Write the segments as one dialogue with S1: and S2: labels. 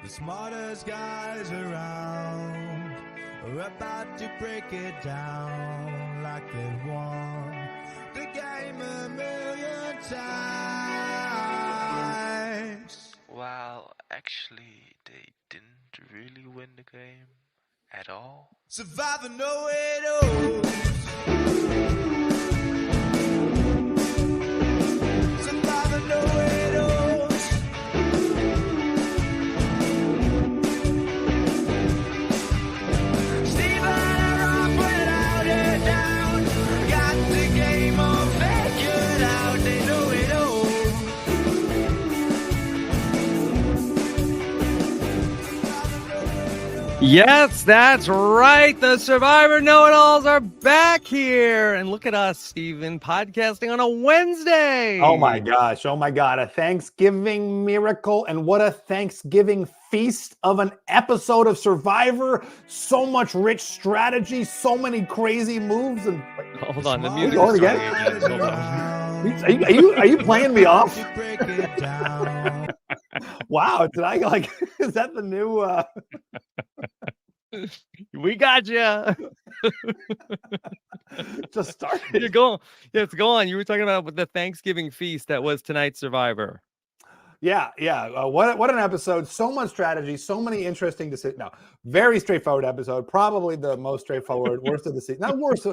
S1: The smartest guys around are about to break it down like they've won the game a million times.
S2: Well, actually, they didn't really win the game at all.
S1: Survivor know it all. Survivor know it all. Stephen and Rob without a doubt got the game all figured out. They know it all.
S3: Yes, that's right. The Survivor Know-It-Alls are back here. And look at us, Stephen, podcasting on a Wednesday.
S4: Oh my gosh. Oh my God. A Thanksgiving miracle. And what a Thanksgiving feast of an episode of Survivor. So much rich strategy, so many crazy moves. And
S3: Hold on, the music
S4: going
S3: is
S4: again?
S3: starting again. Hold on.
S4: Are you playing me off?
S1: Break it down.
S4: Wow. Did I like, is that the new,
S3: We got you.
S4: just started?
S3: You're going. Yes, go on. You were talking about the Thanksgiving feast that was tonight's Survivor.
S4: Yeah. What an episode. So much strategy, so many interesting decisions. No, very straightforward episode. Probably the most straightforward, worst of the season. Not worst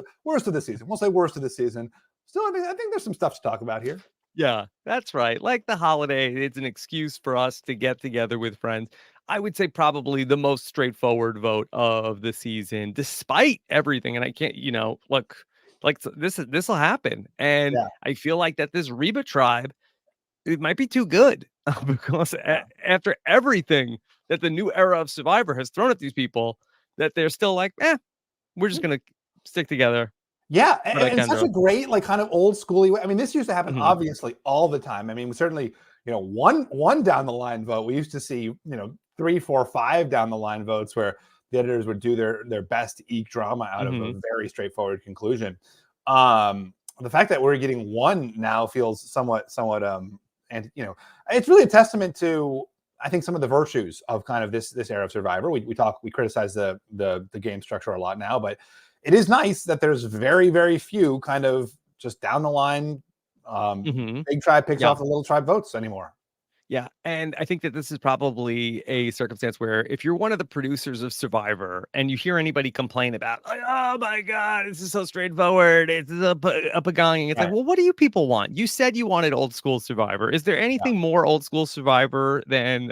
S4: of the season. We'll say worst of the season. Still, I think there's some stuff to talk about here.
S3: Yeah, that's right. Like the holiday, it's an excuse for us to get together with friends. I would say probably the most straightforward vote of the season, despite everything. And I can't, look, like this will happen. And
S4: Yeah.
S3: I feel like that this Reba tribe, it might be too good because after everything that the new era of Survivor has thrown at these people, that they're still like, we're just gonna stick together.
S4: Yeah,
S3: But I
S4: and
S3: can
S4: such
S3: do
S4: a
S3: it.
S4: great, like, kind of old schooly way. I mean, this used to happen
S3: Mhm.
S4: obviously all the time. I mean, certainly, one down the line vote. We used to see, 3, 4, 5 down the line votes where the editors would do their best to eke drama out of a very straightforward conclusion. The fact that we're getting one now feels somewhat, and it's really a testament to, I think, some of the virtues of kind of this era of Survivor. We criticize the game structure a lot now, but it is nice that there's very, very few kind of just down the line big tribe picks off the little tribe votes anymore.
S3: Yeah, and I think that this is probably a circumstance where if you're one of the producers of Survivor and you hear anybody complain about, like, oh my God, this is so straightforward, it's a pagong. It's like, well, what do you people want? You said you wanted old school Survivor. Is there anything more old school Survivor than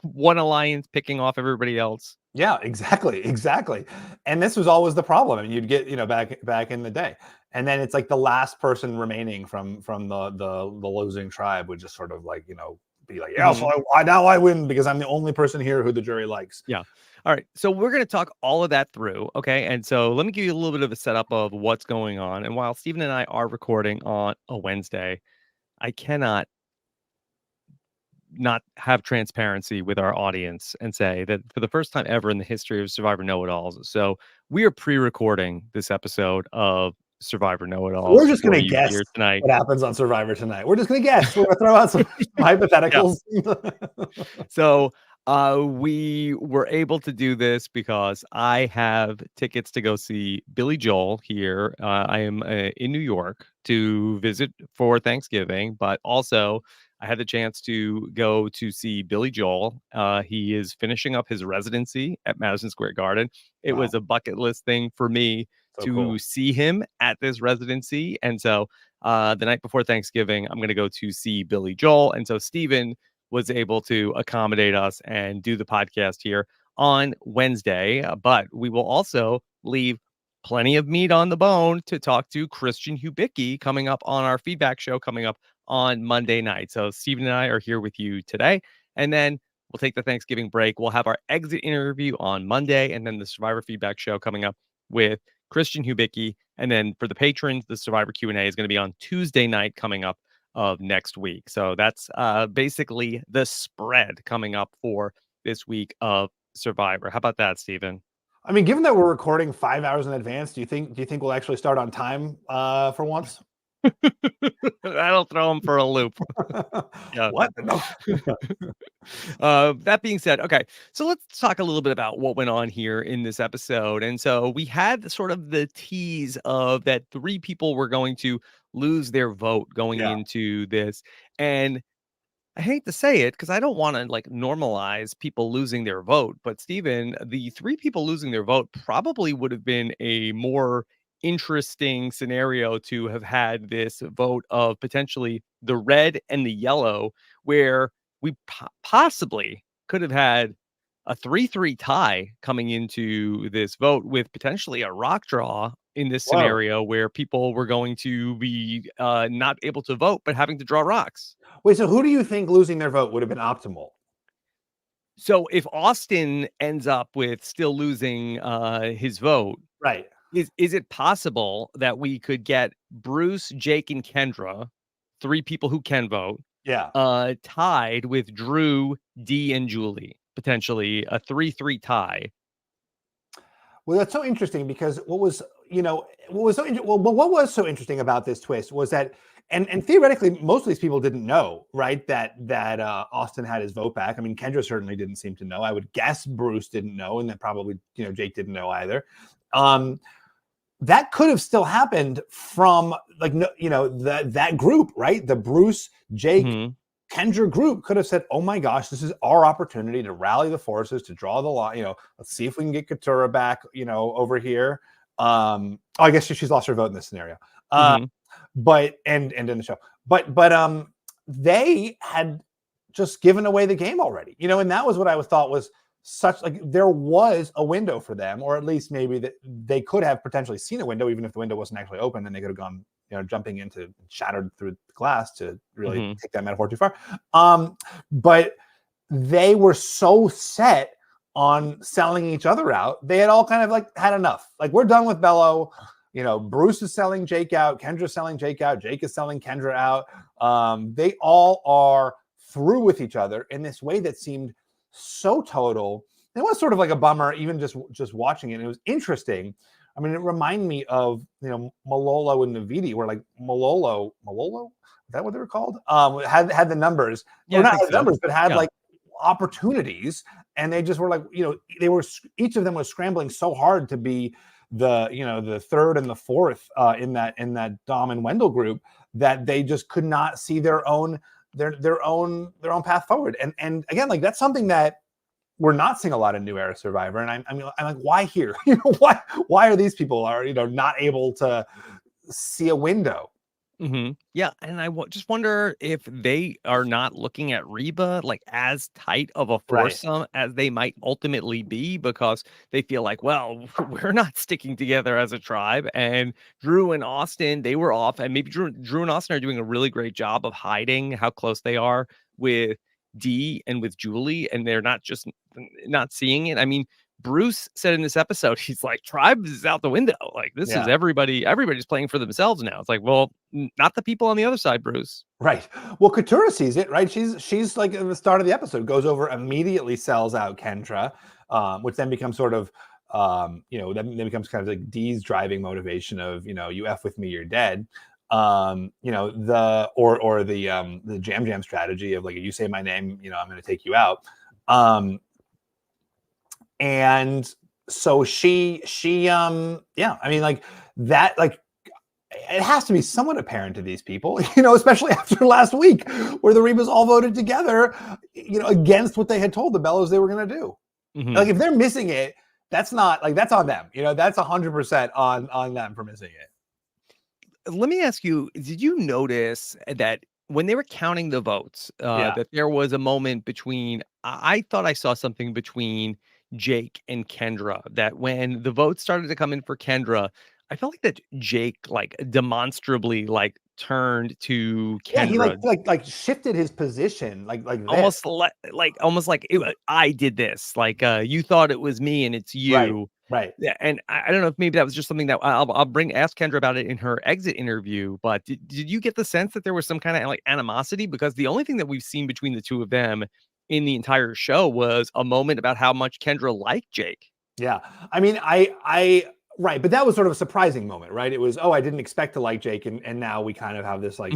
S3: one alliance picking off everybody else?
S4: Yeah, exactly. And this was always the problem. I mean, you'd get, back in the day. And then it's like the last person remaining from the losing tribe would just sort of like, be like, yeah, so now I win because I'm the only person here who the jury likes.
S3: Yeah. All right. So we're going to talk all of that through. Okay. And so let me give you a little bit of a setup of what's going on. And while Stephen and I are recording on a Wednesday, I cannot not have transparency with our audience and say that for the first time ever in the history of Survivor Know-It-Alls. So we are pre-recording this episode of Survivor Know-It-Alls.
S4: We're just going to guess
S3: here tonight
S4: what happens on Survivor tonight. We're just going to guess. We're going to throw out some hypotheticals.
S3: So we were able to do this because I have tickets to go see Billy Joel here. I am in New York to visit for Thanksgiving, but also I had the chance to go to see Billy Joel. He is finishing up his residency at Madison Square Garden. It was a bucket list thing for me to see him at this residency. And so the night before Thanksgiving, I'm going to go to see Billy Joel. And so Stephen was able to accommodate us and do the podcast here on Wednesday. But we will also leave plenty of meat on the bone to talk to Christian Hubicki coming up on our feedback show coming up on Monday night. So Stephen and I are here with you today. And then we'll take the Thanksgiving break. We'll have our exit interview on Monday and then the Survivor feedback show coming up with Christian Hubicki. And then for the patrons, the Survivor Q&A is going to be on Tuesday night coming up of next week. So that's basically the spread coming up for this week of Survivor. How about that, Stephen?
S4: I mean, given that we're recording 5 hours in advance, do you think we'll actually start on time for once?
S3: That'll throw him for a loop. Yeah.
S4: What? No.
S3: That being said, okay, so let's talk a little bit about what went on here in this episode. And so we had sort of the tease of that 3 people were going to lose their vote going
S4: Yeah.
S3: into this. And I hate to say it because I don't want to like normalize people losing their vote, but Steven, the 3 people losing their vote probably would have been a more interesting scenario to have had this vote of potentially the red and the yellow, where we possibly could have had a 3-3 tie coming into this vote with potentially a rock draw in this
S4: Whoa.
S3: scenario where people were going to be not able to vote but having to draw rocks.
S4: Wait, so who do you think losing their vote would have been optimal?
S3: So if Austin ends up with still losing his vote,
S4: Right.
S3: is it possible that we could get Bruce, Jake, and Kendra, 3 people who can vote,
S4: Yeah.
S3: tied with Drew, Dee, and Julie, potentially a 3-3 tie?
S4: Well, that's so interesting because what was so interesting about this twist was that, and theoretically, most of these people didn't know, right, that Austin had his vote back. I mean, Kendra certainly didn't seem to know. I would guess Bruce didn't know, and that probably Jake didn't know either. That could have still happened from that group, right? The Bruce, Jake, Kendra group could have said, "Oh my gosh, this is our opportunity to rally the forces, to draw the line. Let's see if we can get Katurah back, over here." I guess she's lost her vote in this scenario. But and in the show, but they had just given away the game already, and that was what I thought was such, like, there was a window for them, or at least maybe that they could have potentially seen a window, even if the window wasn't actually open, and they could have gone, jumping into, shattered through the glass to really take that metaphor too far. But they were so set on selling each other out. They had all kind of like had enough. Like, we're done with Bello. Bruce is selling Jake out. Kendra's selling Jake out. Jake is selling Kendra out. They all are through with each other in this way that seemed so total. It was sort of like a bummer, even just watching it. It was interesting. I mean, it reminded me of, Malolo and Navidi, where like Malolo, is that what they were called? Had the numbers.
S3: Yeah,
S4: not
S3: I think
S4: had the numbers,
S3: so.
S4: but had
S3: Yeah.
S4: like opportunities, and they just were like, they were, each of them was scrambling so hard to be the third and the fourth in that Dom and Wendell group, that they just could not see their own path forward. And again, like, that's something that we're not seeing a lot in New Era Survivor. And I'm like, why here? Why are these people not able to see a window?
S3: Yeah, and I just wonder if they are not looking at Reba like as tight of a
S4: Right.
S3: foursome as they might ultimately be, because they feel like, well, we're not sticking together as a tribe. And Drew and Austin, they were off, and maybe Drew and Austin are doing a really great job of hiding how close they are with Dee and with Julie, and they're not not seeing it. I mean, Bruce said in this episode, he's like, tribe is out the window. Like, this is everybody's playing for themselves now. It's like, well, not the people on the other side, Bruce.
S4: Right. Well, Katurah sees it, right? She's like, at the start of the episode, goes over, immediately sells out Kendra, which then becomes sort of, then becomes kind of like Dee's driving motivation of, you F with me, you're dead. The jam strategy of like, if you say my name, I'm going to take you out. And so she, I mean, like that, like, it has to be somewhat apparent to these people, especially after last week, where the Rebas all voted together, against what they had told the Bellows they were going to do. Like, if they're missing it, that's not like, that's on them. That's 100% on them for missing it.
S3: Let me ask you, did you notice that when they were counting the votes, that there was a moment between, I thought I saw something between Jake and Kendra, that when the votes started to come in for Kendra, I felt like that Jake like demonstrably like turned to Kendra.
S4: Yeah, he like shifted his position like
S3: almost like I did this, like you thought it was me and it's you.
S4: Right.
S3: Yeah, and I don't know if maybe that was just something that I'll ask Kendra about it in her exit interview. But did you get the sense that there was some kind of like animosity? Because the only thing that we've seen between the two of them in the entire show was a moment about how much Kendra liked Jake.
S4: Yeah, I mean, I Right, but that was sort of a surprising moment, right? It was, oh, I didn't expect to like Jake, and now we kind of have this like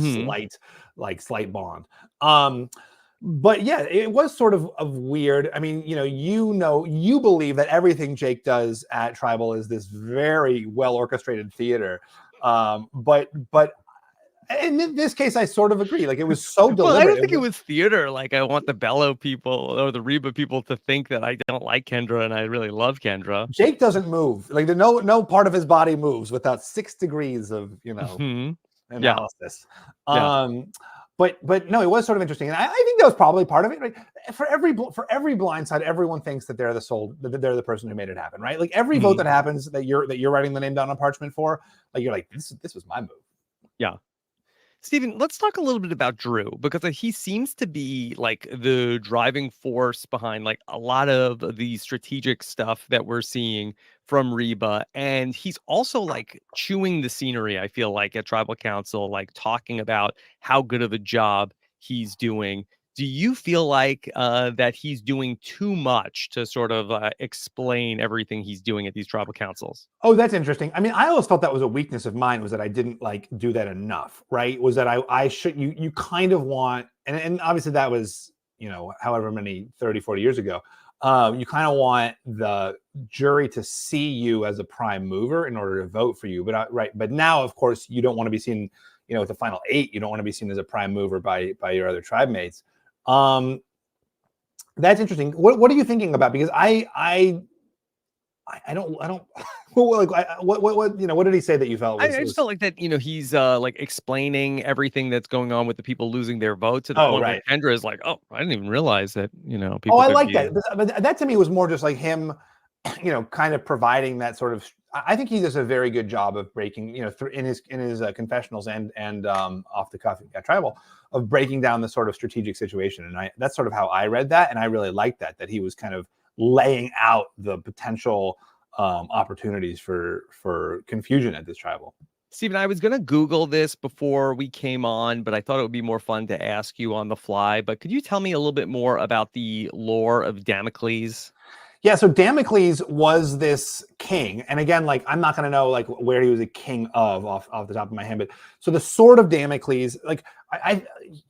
S4: slight bond. But yeah, it was sort of weird. I mean, you believe that everything Jake does at Tribal is this very well orchestrated theater. But in this case, I sort of agree. Like, it was so deliberate.
S3: Well, I don't think it was theater. Like, I want the Bello people or the Reba people to think that I don't like Kendra and I really love Kendra.
S4: Jake doesn't move. Like, no part of his body moves without 6 degrees of analysis.
S3: Yeah.
S4: But no, it was sort of interesting, and I think that was probably part of it. Right? For every blind side, everyone thinks that they're the person who made it happen, right? Like, every vote that happens that you're writing the name down on parchment for, like, you're like, this was my move.
S3: Yeah. Stephen, let's talk a little bit about Drew, because he seems to be like the driving force behind like a lot of the strategic stuff that we're seeing from Reba. And he's also like chewing the scenery, I feel like, at Tribal Council, like talking about how good of a job he's doing. Do you feel like that he's doing too much to sort of explain everything he's doing at these tribal councils?
S4: Oh, that's interesting. I mean, I always felt that was a weakness of mine, was that I didn't like do that enough, right? Was that I should, you kind of want, and obviously that was, however many 30, 40 years ago, you kind of want the jury to see you as a prime mover in order to vote for you. But now, of course, you don't want to be seen, with the final 8, you don't want to be seen as a prime mover by your other tribe mates. That's interesting. What are you thinking about? Because I don't what did he say that you felt was,
S3: I just felt like that, he's like explaining everything that's going on with the people losing their vote, to the point where Kendra is like, oh, I didn't even realize that, people.
S4: I like that. But that to me was more just like him, kind of providing that sort of, I think he does a very good job of breaking, in his confessionals and off the cuff at Tribal, of breaking down the sort of strategic situation. And that's sort of how I read that. And I really liked that he was kind of laying out the potential opportunities for confusion at this Tribal.
S3: Stephen, I was going to Google this before we came on, but I thought it would be more fun to ask you on the fly. But could you tell me a little bit more about the lore of Damocles?
S4: Yeah, so Damocles was this king, and again, like, I'm not going to know like where he was a king of off the top of my head, but so the sword of Damocles, like,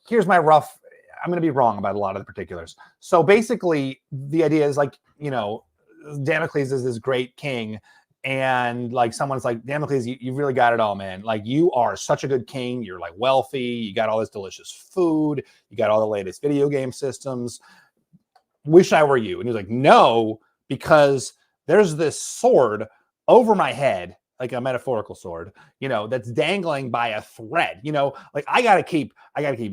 S4: here's my rough. I'm going to be wrong about a lot of the particulars. So basically, the idea is like, Damocles is this great king, and like someone's like, Damocles, you really got it all, man. Like, you are such a good king. You're like wealthy. You got all this delicious food. You got all the latest video game systems. Wish I were you. And he was like, no, because there's this sword over my head, like a metaphorical sword, that's dangling by a thread. Like, I gotta keep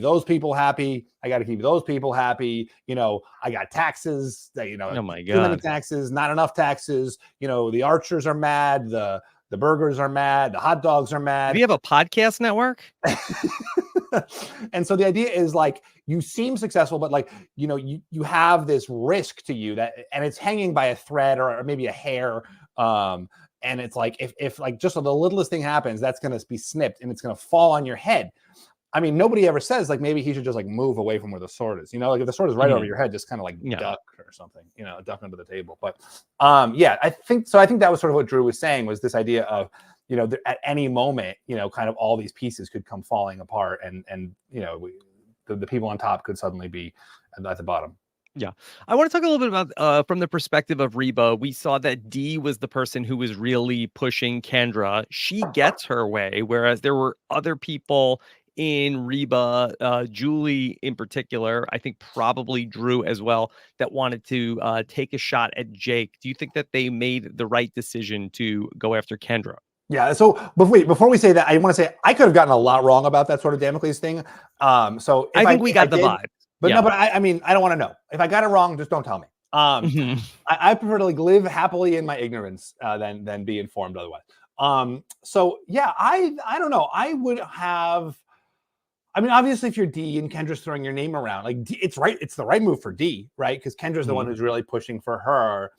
S4: those people happy. I gotta keep those people happy. I got taxes.
S3: Oh my God,
S4: too many taxes, not enough taxes. The archers are mad. The burgers are mad. The hot dogs are mad.
S3: Do you have a podcast network?
S4: And so the idea is like, you seem successful, but like, you have this risk to you and it's hanging by a thread or maybe a hair. And it's like, if like just the littlest thing happens, that's going to be snipped and it's going to fall on your head. I mean, nobody ever says like, maybe he should just like move away from where the sword is, like if the sword is right over your head, just kind of like duck or something, duck under the table. But I think that was sort of what Drew was saying, was this idea of, at any moment, kind of all these pieces could come falling apart, and the people on top could suddenly be at the bottom.
S3: Yeah. I want to talk a little bit about from the perspective of Reba. We saw that Dee was the person who was really pushing Kendra. She gets her way, whereas there were other people in Reba, Julie in particular, I think probably Drew as well, that wanted to take a shot at Jake. Do you think that they made the right decision to go after Kendra?
S4: Yeah. So before we say that, I want to say I could have gotten a lot wrong about that sort of Damocles thing. So
S3: I think we got the vibe.
S4: But no, but I mean, I don't want to know. If I got it wrong, just don't tell me. I prefer to like live happily in my ignorance than be informed otherwise. So yeah, I don't know. I would have. I mean, obviously, if you're D and Kendra's throwing your name around, like D, it's right. It's the right move for D, right? Because Kendra's the one who's really pushing for her.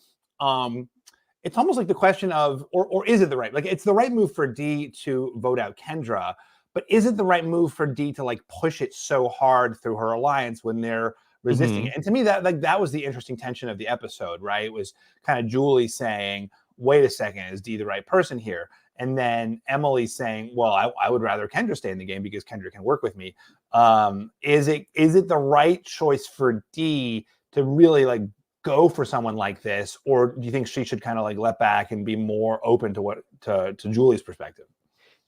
S4: It's almost like the question of, or is it the right? Like, it's the right move for D to vote out Kendra, but is it the right move for D to like push it so hard through her alliance when they're resisting it? And to me, that was the interesting tension of the episode, right? It was kind of Julie saying, wait a second, is Dee the right person here? And then Emily saying, well, I would rather Kendra stay in the game because Kendra can work with me. Is it the right choice for Dee to really like go for someone like this? Or do you think she should kind of like let back and be more open to Julie's perspective?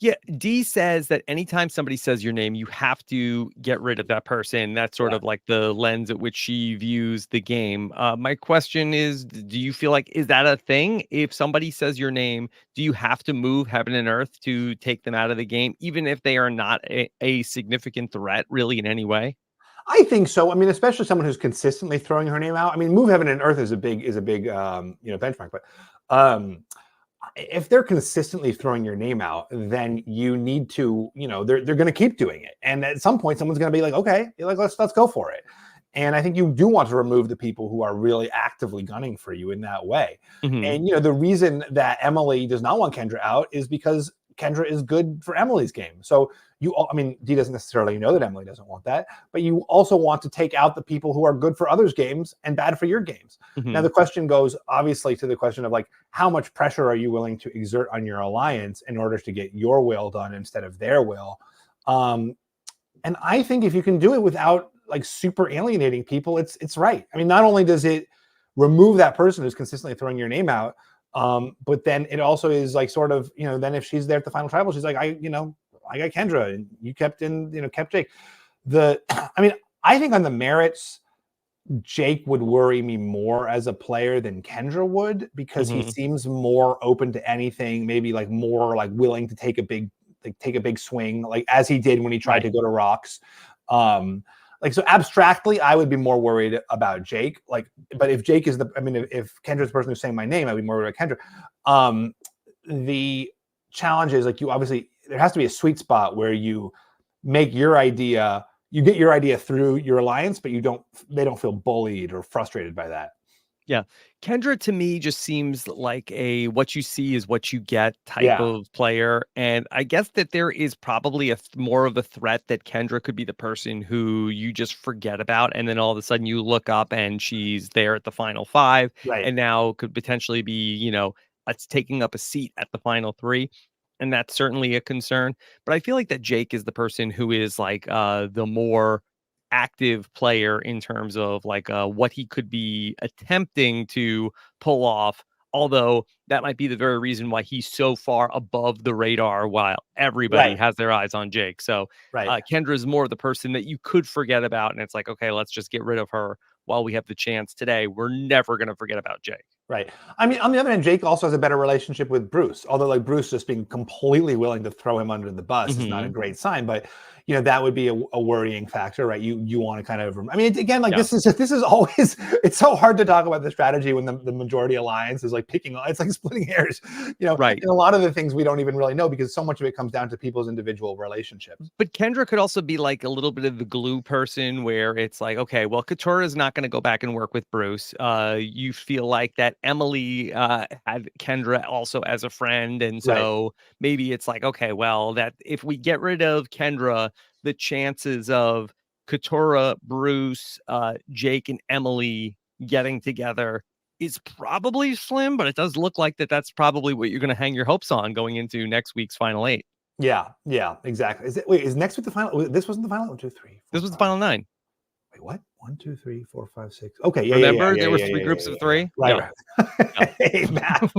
S3: Yeah, Dee says that anytime somebody says your name, you have to get rid of that person. That's sort of like the lens at which she views the game. My question is, do you feel like, is that a thing? If somebody says your name, do you have to move heaven and earth to take them out of the game, even if they are not a significant threat really in any way?
S4: I think so. I mean, especially someone who's consistently throwing her name out. I mean, move heaven and earth is a big benchmark. But if they're consistently throwing your name out, then you need to, they're going to keep doing it. And at some point, someone's going to be like, okay, like let's go for it. And I think you do want to remove the people who are really actively gunning for you in that way. And the reason that Emily does not want Kendra out is because Kendra is good for Emily's game. So Dee doesn't necessarily know that Emily doesn't want that, but you also want to take out the people who are good for others' games and bad for your games. Now, the question goes obviously to the question of like, how much pressure are you willing to exert on your alliance in order to get your will done instead of their will? And I think if you can do it without like super alienating people, it's right. I mean, not only does it remove that person who's consistently throwing your name out, but then it also is like sort of, then if she's there at the final tribal, she's like, I got Kendra and you kept Jake. I think on the merits, Jake would worry me more as a player than Kendra would, because he seems more open to anything, maybe like more like willing to take a big swing, like as he did when he tried to go to rocks. So abstractly, I would be more worried about Jake. But if Jake is if Kendra's the person who's saying my name, I'd be more worried about Kendra. The challenge is there has to be a sweet spot where you make your idea, you get your idea through your alliance, but they don't feel bullied or frustrated by that.
S3: Yeah. Kendra to me just seems like a what you see is what you get type of player. And I guess that there is probably more of a threat that Kendra could be the person who you just forget about. And then all of a sudden you look up and she's there at the final 5 and now could potentially be, it's taking up a seat at the final 3. And that's certainly a concern. But I feel like that Jake is the person who is like the more active player in terms of like what he could be attempting to pull off, although that might be the very reason why he's so far above the radar while everybody has their eyes on Jake. So Kendra is more of the person that you could forget about, and it's like, okay, let's just get rid of her while we have the chance today. We're never going to forget about Jake.
S4: Right. I mean, on the other hand, Jake also has a better relationship with Bruce, although like Bruce just being completely willing to throw him under the bus is not a great sign, but that would be a worrying factor, right? You want to kind of, again, like this is always, it's so hard to talk about the strategy when the majority alliance is like it's like splitting hairs,
S3: right.
S4: And a lot of the things we don't even really know because so much of it comes down to people's individual relationships.
S3: But Kendra could also be like a little bit of the glue person where it's like, okay, well, Katurah is not going to go back and work with Bruce. You feel like that Emily had Kendra also as a friend. And so maybe it's like, okay, well, that if we get rid of Kendra, the chances of Katurah, Bruce, Jake, and Emily getting together is probably slim, but it does look like that's probably what you're going to hang your hopes on going into next week's final 8.
S4: Yeah, exactly. Is next week the final? This wasn't the final? 1, 2, 3, 4,
S3: this was the final 9.
S4: Wait, what? 1, 2, 3, 4, 5, 6. Okay, yeah.
S3: Remember, there were 3 groups of 3.
S4: Right. Hey, math.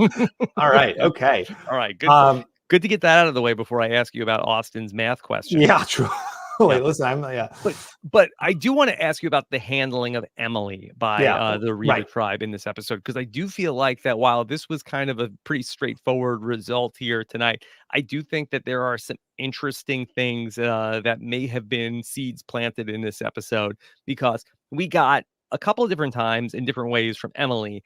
S4: All right. Okay.
S3: All right. Good. Good to get that out of the way before I ask you about Austin's math question.
S4: Yeah, true. Wait, listen,
S3: But I do want to ask you about the handling of Emily by the Reba tribe in this episode, because I do feel like that while this was kind of a pretty straightforward result here tonight, I do think that there are some interesting things that may have been seeds planted in this episode, because we got a couple of different times in different ways from Emily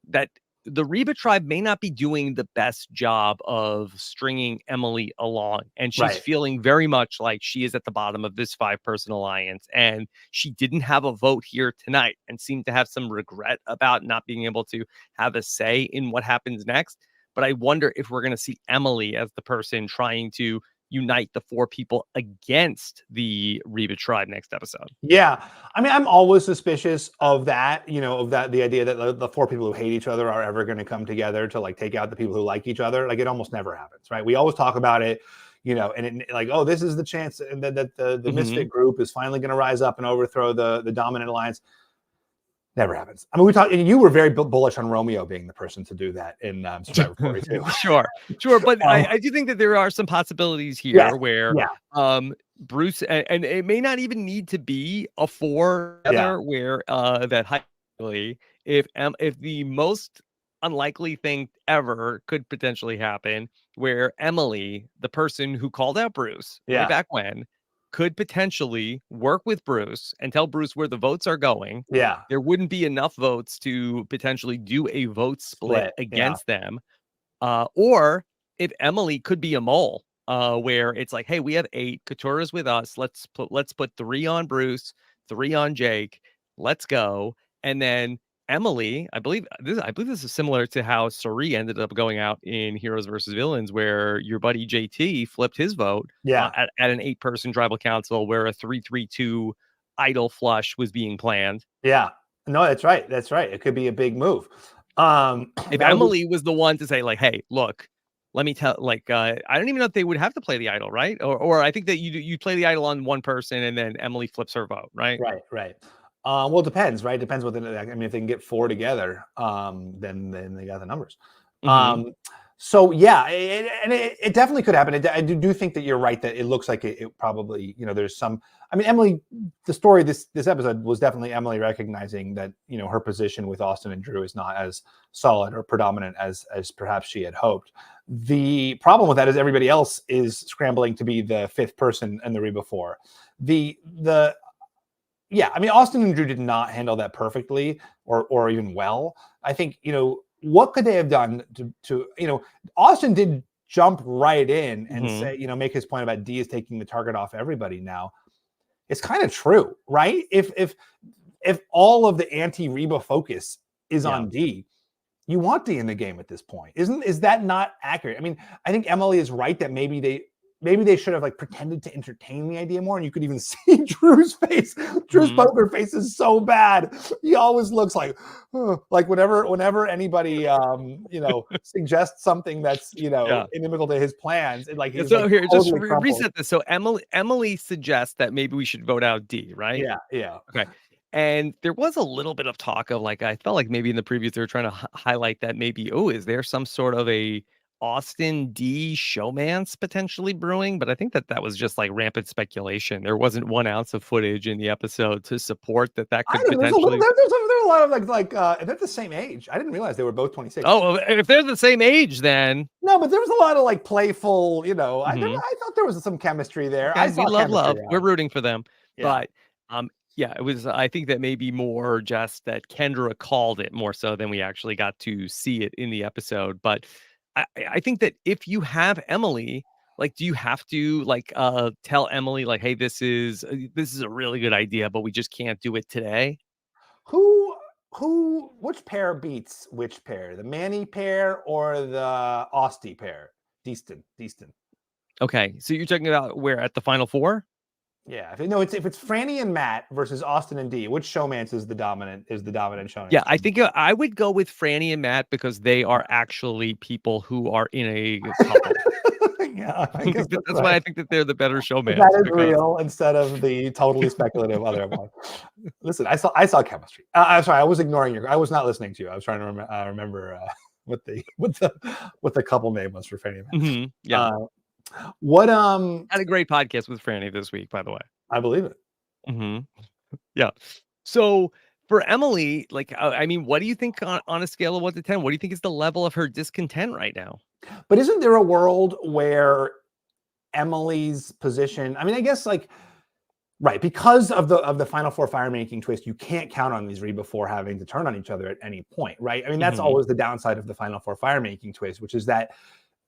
S3: that the Reba tribe may not be doing the best job of stringing Emily along. And she's feeling very much like she is at the bottom of this 5-person alliance. And she didn't have a vote here tonight and seemed to have some regret about not being able to have a say in what happens next. But I wonder if we're going to see Emily as the person trying to unite the 4 people against the Reba tribe next episode.
S4: Yeah. I mean, I'm always suspicious of that, the idea that the 4 people who hate each other are ever going to come together to like take out the people who like each other. Like, it almost never happens, right? We always talk about it, and like, oh, this is the chance that the misfit group is finally going to rise up and overthrow the dominant alliance. Never happens. I mean, and you were very bullish on Romeo being the person to do that in Survivor 42.
S3: Sure. But I do think that there are some possibilities here where Bruce, and it may not even need to be a 4 where that hypothetically, if the most unlikely thing ever could potentially happen, where Emily, the person who called out Bruce way back when, could potentially work with Bruce and tell Bruce where the votes are going.
S4: Yeah.
S3: There wouldn't be enough votes to potentially do a vote split against them. Or if Emily could be a mole, where it's like, hey, we have 8, Katura's with us. Let's put 3 on Bruce, 3 on Jake. Let's go. And then Emily, I believe this is similar to how Suri ended up going out in Heroes versus Villains, where your buddy JT flipped his vote at an 8-person tribal council where a 3-3-2 idol flush was being planned.
S4: Yeah, no, that's right. It could be a big move.
S3: If Emily was the one to say like, hey, look, let me tell, like, I don't even know if they would have to play the idol, right? Or I think that you play the idol on one person and then Emily flips her vote, right?
S4: Right. Well, it depends, right? Depends what I mean, if they can get 4 together, then they got the numbers. So yeah, it definitely could happen. I do think that you're right that it looks like it probably, there's some. I mean, Emily, the story this episode was definitely Emily recognizing that her position with Austin and Drew is not as solid or predominant as perhaps she had hoped. The problem with that is everybody else is scrambling to be the 5th person in the Reba 4. Yeah, I mean, Austin and Drew did not handle that perfectly or even well. I think, what could they have done to Austin did jump right in and say, make his point about D is taking the target off everybody now. It's kind of true, right? If all of the anti-Reba focus is on D, you want D in the game at this point. Is that not accurate? I mean, I think Emily is right that maybe they should have like pretended to entertain the idea more, and you could even see Drew's face. Drew's poker face is so bad. He always looks like whenever anybody suggests something that's inimical to his plans.
S3: So here, just reset this. So Emily suggests that maybe we should vote out D, right?
S4: Yeah.
S3: Okay. And there was a little bit of talk of like, I felt like maybe in the previews they were trying to highlight that maybe, is there some sort of a Austin D showmance potentially brewing? But I think that was just like rampant speculation. There wasn't 1 ounce of footage in the episode to support that could potentially.
S4: There's a lot of like they're the same age. I didn't realize they were both 26.
S3: Oh, if they're the same age, then
S4: no. But there was a lot of like playful. I thought there was some chemistry there.
S3: Okay, we love. We're rooting for them, but yeah, it was. I think that maybe more just that Kendra called it more so than we actually got to see it in the episode. But I think that if you have Emily, like, do you have to like tell Emily like, hey, this is a really good idea, but we just can't do it today?
S4: Which pair beats which pair? The Manny pair or the Austin pair? Deaston.
S3: Okay, so you're talking about where at the Final 4?
S4: Yeah, if it's Franny and Matt versus Austin and D, which showmance is the dominant showmance?
S3: Yeah, I think I would go with Franny and Matt because they are actually people who are in a couple.
S4: Yeah,
S3: I guess that's why I think that they're the better showmans.
S4: That is real instead of the totally speculative other one. Listen, I saw chemistry. I'm sorry, I was ignoring you. I was not listening to you. I was trying to remember what the couple name was for Franny and Matt.
S3: Yeah.
S4: What
S3: had a great podcast with Franny this week, by the way.
S4: I believe it.
S3: Yeah. So for Emily, like, I mean, what do you think on a scale of 1 to 10? What do you think is the level of her discontent right now?
S4: But isn't there a world where Emily's position? I mean, I guess like right because of the Final 4 fire making twist, you can't count on these Reba 4 having to turn on each other at any point, right? I mean, that's always the downside of the Final 4 fire making twist, which is that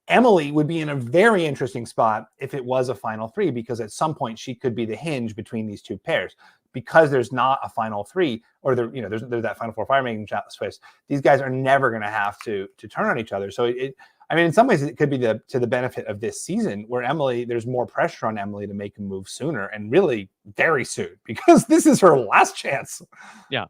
S4: Emily would be in a very interesting spot if it was a Final 3, because at some point she could be the hinge between these 2 pairs. Because there's not a Final 3, or there's that Final 4 fire making twist. These guys are never going to have to turn on each other. So I mean, in some ways, it could be to the benefit of this season, where there's more pressure on Emily to make a move sooner, and really very soon, because this is her last chance.
S3: Yeah.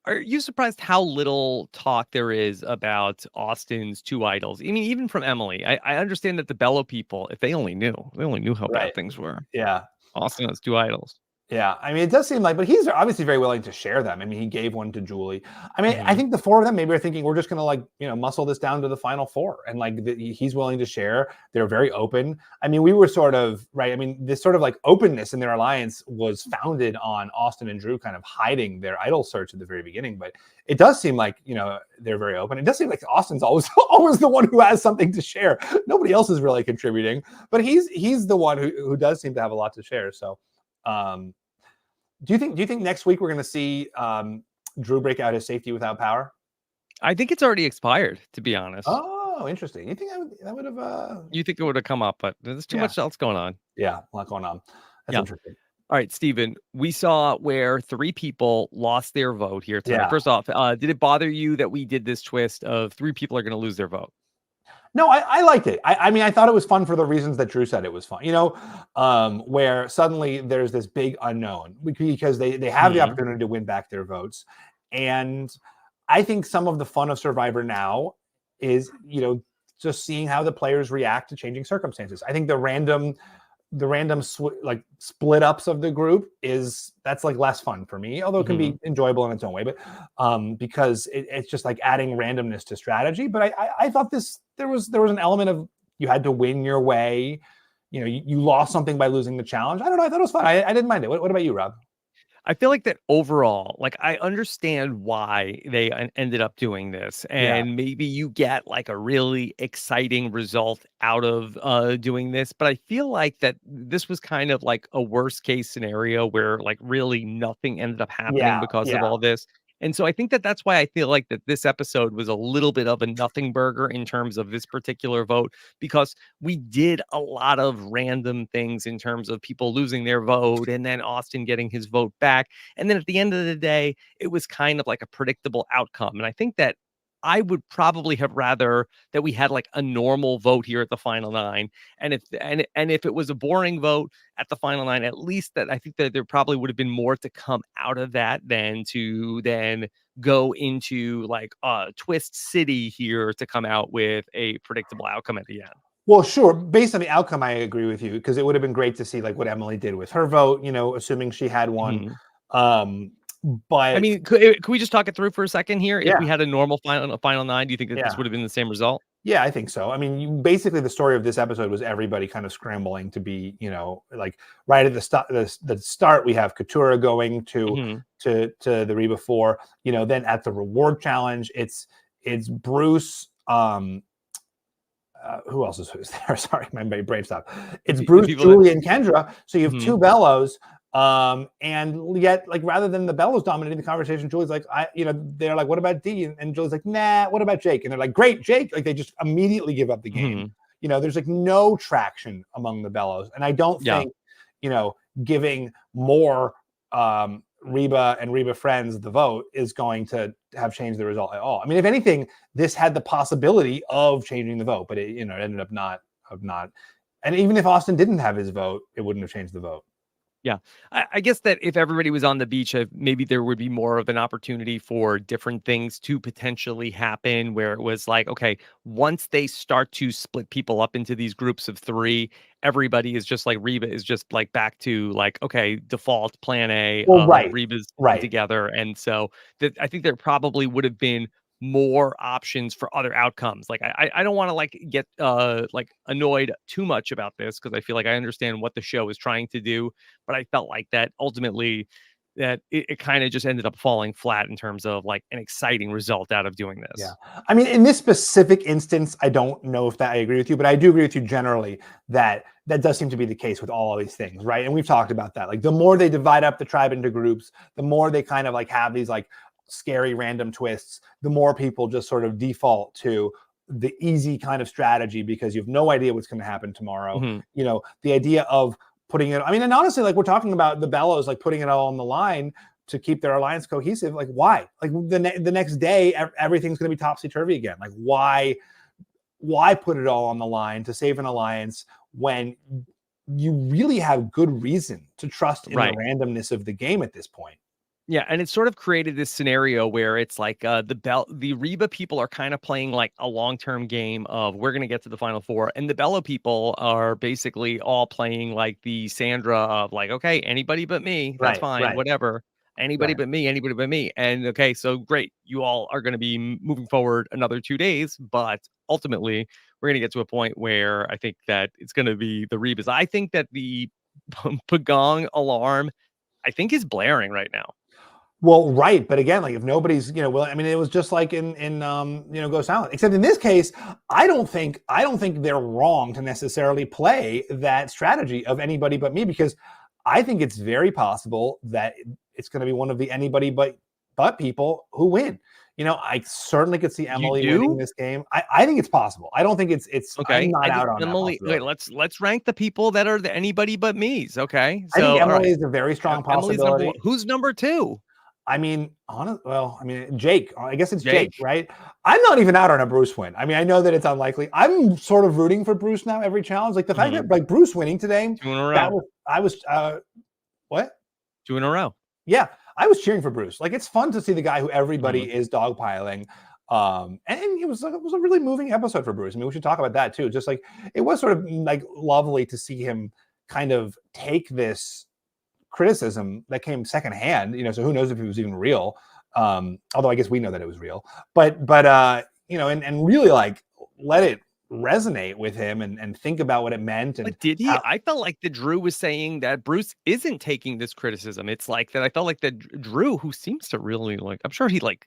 S3: Are you surprised how little talk there is about Austin's two idols? I mean, even from Emily. I understand that the Bello people, if they only knew how
S4: Right.
S3: bad things were.
S4: Yeah.
S3: Austin has two idols.
S4: Yeah, I mean, it does seem like, but he's obviously very willing to share them. I mean, he gave one to Julie. I mean, I think the four of them maybe are thinking we're just going to like, muscle this down to the final four, and like he's willing to share. They're very open. I mean, we were sort of right. I mean, this sort of like openness in their alliance was founded on Austin and Drew kind of hiding their idol search at the very beginning. But it does seem like they're very open. It does seem like Austin's always the one who has something to share. Nobody else is really contributing, but he's the one who does seem to have a lot to share. So. Do you think next week we're going to see Drew break out his safety without power?
S3: I think it's already expired, to be honest.
S4: Oh, interesting. You think that would have?
S3: You think it would have come up, but there's too much else going on.
S4: Yeah, a lot going on. That's interesting.
S3: All right, Stephen, we saw where 3 people lost their vote here tonight.
S4: Yeah.
S3: First off, did it bother you that we did this twist of 3 people are going to lose their vote?
S4: No, I liked it. I mean, I thought it was fun for the reasons that Drew said it was fun. Where suddenly there's this big unknown because they have the opportunity to win back their votes. And I think some of the fun of Survivor now is, just seeing how the players react to changing circumstances. I think the random split ups of the group that's like less fun for me, although it can be enjoyable in its own way, but because it's just like adding randomness to strategy. But I thought there was an element of you had to win your way. You lost something by losing the challenge. I don't know. I thought it was fun. I didn't mind it. What about you, Rob?
S3: I feel like that overall, like I understand why they ended up doing this, and maybe you get like a really exciting result out of doing this, but I feel like that this was kind of like a worst case scenario where like really nothing ended up happening because of all this. And so I think that's why I feel like that this episode was a little bit of a nothing burger in terms of this particular vote, because we did a lot of random things in terms of people losing their vote and then Austin getting his vote back. And then at the end of the day, it was kind of like a predictable outcome. And I think that I would probably have rather that we had like a normal vote here at the final 9. And if it was a boring vote at the final 9, at least that I think that there probably would have been more to come out of that than to then go into like Twist City here to come out with a predictable outcome at the end.
S4: Well, sure. Based on the outcome, I agree with you, because it would have been great to see like what Emily did with her vote, assuming she had one. But
S3: I mean, could we just talk it through for a second here?
S4: Yeah.
S3: If we had a normal final 9, do you think that this would have been the same result?
S4: Yeah, I think so. I mean, basically the story of this episode was everybody kind of scrambling to be, like right at the start, we have Katurah going to the Reba 4, then at the reward challenge, it's Bruce. Who else is there? Sorry, my brain stopped. It's Bruce, Julie, and Kendra. So you have 2 Bellos. And yet, like, rather than the Bellos dominating the conversation, Julie's like, they're like, what about D? And Julie's like, nah, what about Jake? And they're like, great, Jake. Like, they just immediately give up the game. There's like no traction among the Bellos. And I don't think, giving more Reba and Reba friends the vote is going to have changed the result at all. I mean, if anything, this had the possibility of changing the vote, but it ended up not. And even if Austin didn't have his vote, it wouldn't have changed the vote.
S3: Yeah, I guess that if everybody was on the beach, maybe there would be more of an opportunity for different things to potentially happen, where it was like, okay, once they start to split people up into these groups of 3, everybody is just like, Reba is just like back to like, okay, default plan A, Reba's together. And so I think there probably would have been more options for other outcomes. Like I don't want to like get like annoyed too much about this, because I feel like I understand what the show is trying to do, but I felt like that ultimately that it kind of just ended up falling flat in terms of like an exciting result out of doing this.
S4: Yeah. I mean, in this specific instance, I don't know if that I agree with you, but I do agree with you generally that does seem to be the case with all of these things, right? And we've talked about that. Like the more they divide up the tribe into groups, the more they kind of like have these like scary random twists, the more people just sort of default to the easy kind of strategy because you have no idea what's going to happen tomorrow. The idea of putting it, I mean, and honestly, like we're talking about the Bellos, like putting it all on the line to keep their alliance cohesive. Like why? Like the next day, everything's going to be topsy-turvy again. Like why why put it all on the line to save an alliance when you really have good reason to trust in the randomness of the game at this point?
S3: Yeah, and it sort of created this scenario where it's like the Reba people are kind of playing like a long-term game of we're going to get to the final four, and the Bella people are basically all playing like the Sandra of like, okay, anybody but me, that's fine, whatever. Anybody but me, anybody but me. And okay, so great. You all are going to be moving forward another 2 days, but ultimately we're going to get to a point where I think that it's going to be the Rebas. I think that the Pagong alarm, I think, is blaring right now.
S4: Well, right, but again, like if nobody's, well, I mean, it was just like in Go Silent. Except in this case, I don't think they're wrong to necessarily play that strategy of anybody but me, because I think it's very possible that it's going to be one of the anybody but people who win. I certainly could see Emily winning this game. I think it's possible. I don't think it's okay. I'm not out on
S3: Emily. Wait, let's rank the people that are the anybody but me's. Okay,
S4: so I think Emily is a very strong possibility.
S3: Who's number 2?
S4: I mean, Jake. I guess it's Jake, right? I'm not even out on a Bruce win. I mean, I know that it's unlikely. I'm sort of rooting for Bruce now every challenge. Like the fact that like Bruce winning today,
S3: 2 in a row.
S4: What?
S3: 2 in a row.
S4: Yeah, I was cheering for Bruce. Like it's fun to see the guy who everybody is dogpiling. And it was a really moving episode for Bruce. I mean, we should talk about that too. Just like it was sort of like lovely to see him kind of take this criticism that came secondhand, so who knows if it was even real, although I guess we know that it was real, but and really like let it resonate with him and think about what it meant. And
S3: but did he? I felt like that Drew was saying that Bruce isn't taking this criticism. It's like that I felt like that Drew, who seems to really like, I'm sure he like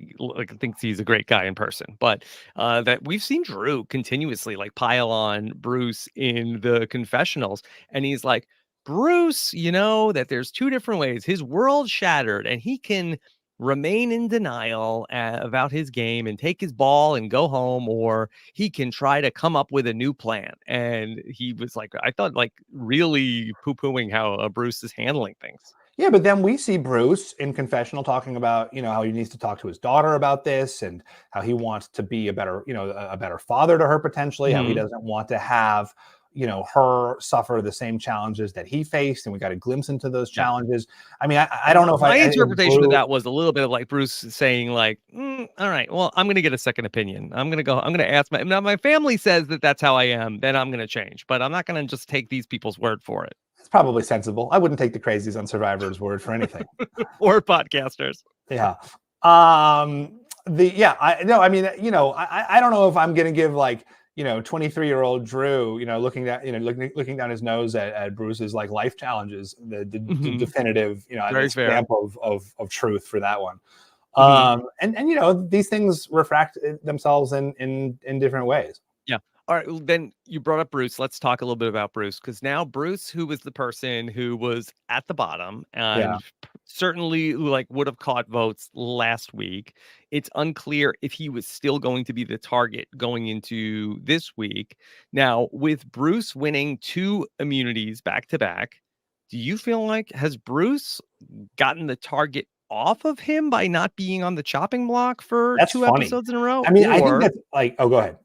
S3: thinks he's a great guy in person, but that we've seen Drew continuously like pile on Bruce in the confessionals, and he's like, Bruce, that there's 2 different ways. His world shattered and he can remain in denial about his game and take his ball and go home, or he can try to come up with a new plan. And he was like, I thought like really poo-pooing how Bruce is handling things.
S4: Yeah, but then we see Bruce in confessional talking about, how he needs to talk to his daughter about this and how he wants to be a better father to her potentially, how he doesn't want to have her suffer the same challenges that he faced, and we got a glimpse into those challenges. I mean, I don't know if
S3: my interpretation of that was a little bit of like Bruce saying like, all right, well, I'm going to get a second opinion. I'm going to ask my family says that that's how I am, then I'm going to change, but I'm not going to just take these people's word for it.
S4: It's probably sensible. I wouldn't take the crazies on Survivor's word for anything.
S3: Or podcasters.
S4: Yeah. I don't know if I'm going to give like, 23-year-old Drew, looking down his nose at Bruce's like life challenges, the definitive, stamp of truth for that one. And these things refract themselves in different ways.
S3: Yeah. All right. Well, then you brought up Bruce. Let's talk a little bit about Bruce, because now Bruce, who was the person who was at the bottom and certainly like would have caught votes last week, it's unclear if he was still going to be the target going into this week. Now, with Bruce winning 2 immunities back to back, do you feel like has Bruce gotten the target off of him by not being on the chopping block for 2 episodes in a row?
S4: I mean, I think that's like, oh, go ahead.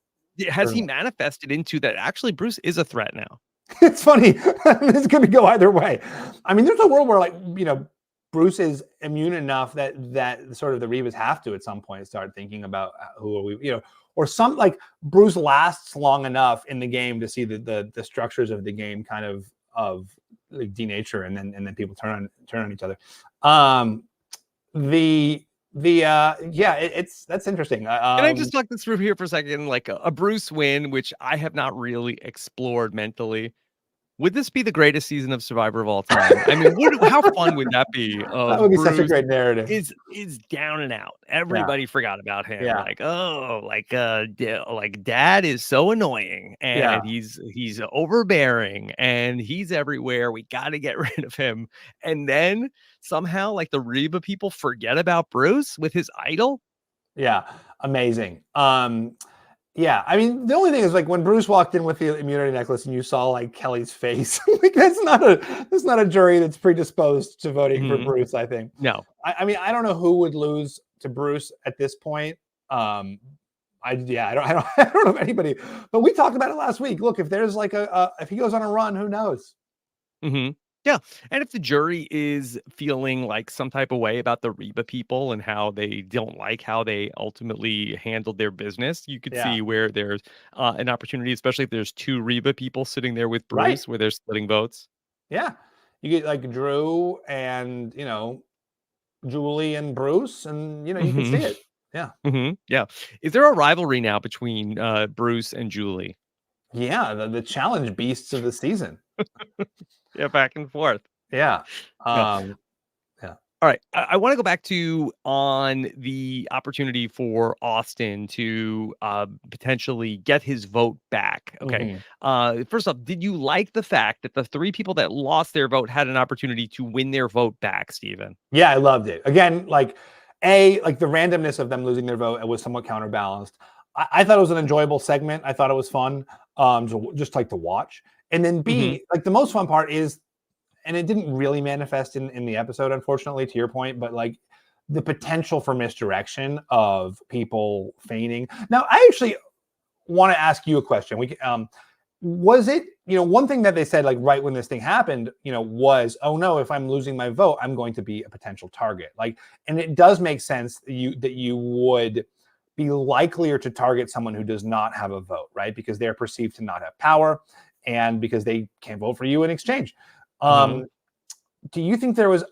S3: Has he manifested into that actually Bruce is a threat now?
S4: It's funny. This could go either way. I mean, there's a world where like, Bruce is immune enough that sort of the Rebas have to at some point start thinking about who are we, or some like Bruce lasts long enough in the game to see the structures of the game kind of like denature, and then people turn on each other. That's interesting. Can
S3: I just talk this through here for a second? Like a Bruce win, which I have not really explored mentally. Would this be the greatest season of Survivor of all time? I mean, how fun would that be?
S4: That would be Bruce such a great narrative.
S3: Is down and out. Everybody forgot about him.
S4: Yeah.
S3: Like Dad is so annoying, and he's overbearing, and he's everywhere. We got to get rid of him. And then somehow, like the Reba people forget about Bruce with his idol.
S4: Yeah, amazing. Yeah, I mean, the only thing is like when Bruce walked in with the immunity necklace and you saw like Kelly's face, like that's not a jury that's predisposed to voting for Bruce, I think.
S3: No.
S4: I mean, I don't know who would lose to Bruce at this point. I don't know anybody, but we talked about it last week. Look, if there's like if he goes on a run, who knows?
S3: Mm-hmm. Yeah. And if the jury is feeling like some type of way about the Reba people and how they don't like how they ultimately handled their business, you could
S4: Yeah.
S3: see where there's an opportunity, especially if there's two Reba people sitting there with
S4: Right.
S3: Bruce, where they're splitting votes.
S4: Yeah. You get like Drew and, Julie and Bruce, and, you can see
S3: Mm-hmm.
S4: it. Yeah.
S3: Mm-hmm. Yeah. Is there a rivalry now between Bruce and Julie?
S4: Yeah. The challenge beasts of the season.
S3: Yeah, back and forth.
S4: Yeah.
S3: Yeah.
S4: Yeah.
S3: All right. I want to go back to on the opportunity for Austin to potentially get his vote back. Okay. First off, did you like the fact that the three people that lost their vote had an opportunity to win their vote back, Stephen?
S4: Yeah, I loved it. Again, like the randomness of them losing their vote was somewhat counterbalanced. I thought it was an enjoyable segment. I thought it was fun, just like to watch. And then B, like the most fun part is, and it didn't really manifest in the episode, unfortunately, to your point, but like the potential for misdirection of people feigning. Now, I actually want to ask you a question. Was it, one thing that they said, like right when this thing happened, was, oh no, if I'm losing my vote, I'm going to be a potential target. Like, and it does make sense that you would be likelier to target someone who does not have a vote, right? Because they're perceived to not have power and because they can't vote for you in exchange. Do you think it was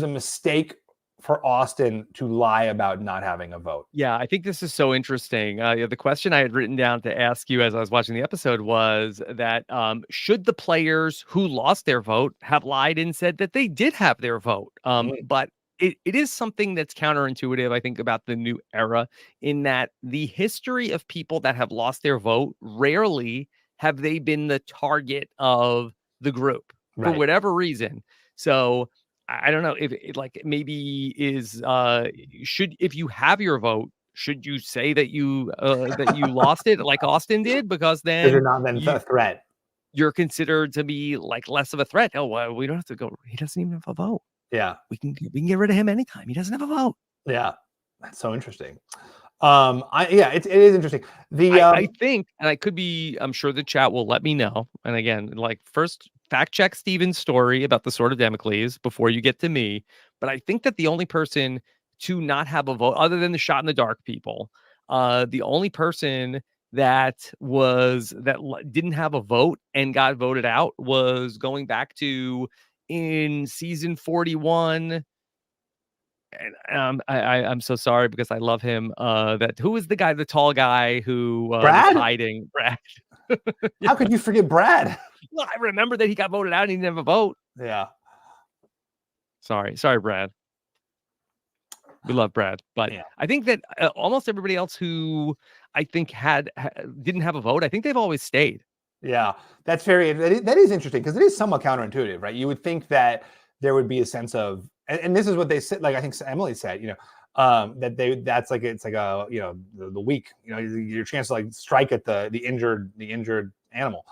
S4: a mistake for Austin to lie about not having a vote?
S3: Yeah, I think this is so interesting. The question I had written down to ask you as I was watching the episode was that should the players who lost their vote have lied and said that they did have their vote? But it is something that's counterintuitive, I think, about the new era, in that the history of people that have lost their vote, rarely have they been the target of the group for
S4: Right.
S3: whatever reason. So I don't know if it like maybe is if you have your vote, should you say that you lost it like Austin did? Because
S4: Because
S3: then
S4: you're not then a threat.
S3: you're considered to be like less of a threat. Oh, well, we don't have to go. He doesn't even have a vote.
S4: Yeah.
S3: We can get rid of him anytime. He doesn't have a vote.
S4: Yeah. That's so interesting. It is interesting.
S3: I think, and I could be, I'm sure the chat will let me know. And again, like first fact check Steven's story about the Sword of Damocles before you get to me. But I think that the only person to not have a vote, other than the shot in the dark people, the only person that didn't have a vote and got voted out was going back to in season 41. And I'm so sorry because I love him. Who is the guy, the tall guy who was hiding? Brad.
S4: How could you forget Brad?
S3: Well, I remember that he got voted out and he didn't have a vote.
S4: Yeah.
S3: Sorry, Brad. We love Brad, but
S4: Yeah.
S3: I think that almost everybody else who I think didn't have a vote, I think they've always stayed.
S4: Yeah, that is interesting because it is somewhat counterintuitive, right? You would think that there would be a sense of, and this is what they said, like I think Emily said, that's like it's like a the weak, your chance to like strike at the injured animal.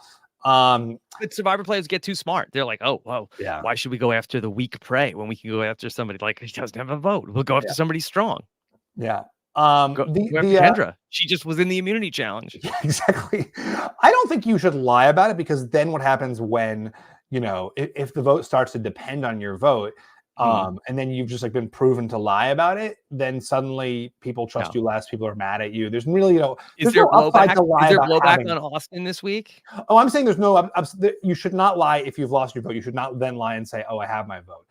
S3: But survivor players get too smart. They're like, oh, whoa,
S4: yeah,
S3: why should we go after the weak prey when we can go after somebody like he doesn't have a vote? We'll go after somebody strong.
S4: Yeah.
S3: Go after Kendra. She just was in the immunity challenge.
S4: Yeah, exactly. I don't think you should lie about it because then what happens when, if the vote starts to depend on your vote, and then you've just like been proven to lie about it, then suddenly people trust you less. People are mad at you. There's really,
S3: is there
S4: blowback
S3: on Austin this week?
S4: Oh, I'm saying there's no, you should not lie if you've lost your vote. You should not then lie and say, oh, I have my vote.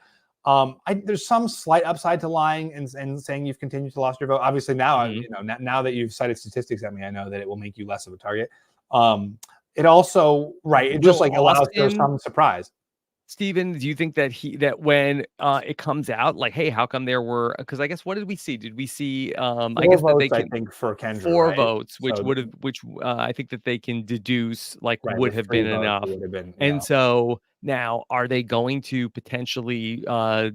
S4: There's some slight upside to lying and saying you've continued to lost your vote. Obviously now, now that you've cited statistics at me, I know that it will make you less of a target. It also, it just like allows for some surprise.
S3: Stephen, do you think that when it comes out, like, hey, how come there were? Because I guess what did we see? Did we see? I guess
S4: votes, I think for Kendra,
S3: 4 votes, which I think that they can deduce would have been enough. And so now, are they going to potentially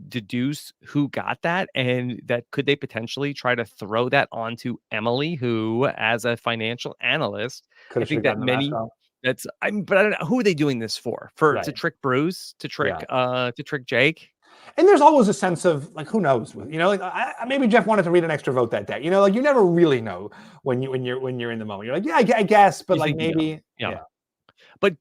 S3: deduce who got that, and that could they potentially try to throw that onto Emily, who, as a financial analyst, I think that many. But I don't know, who are they doing this for? To trick Bruce, to trick Jake?
S4: And there's always a sense of like, who knows? You know, like maybe Jeff wanted to read an extra vote that day. You know, like you never really know when you're in the moment. You're like, yeah, I guess, but
S3: You
S4: like
S3: think you know.
S4: maybe,
S3: Yeah. But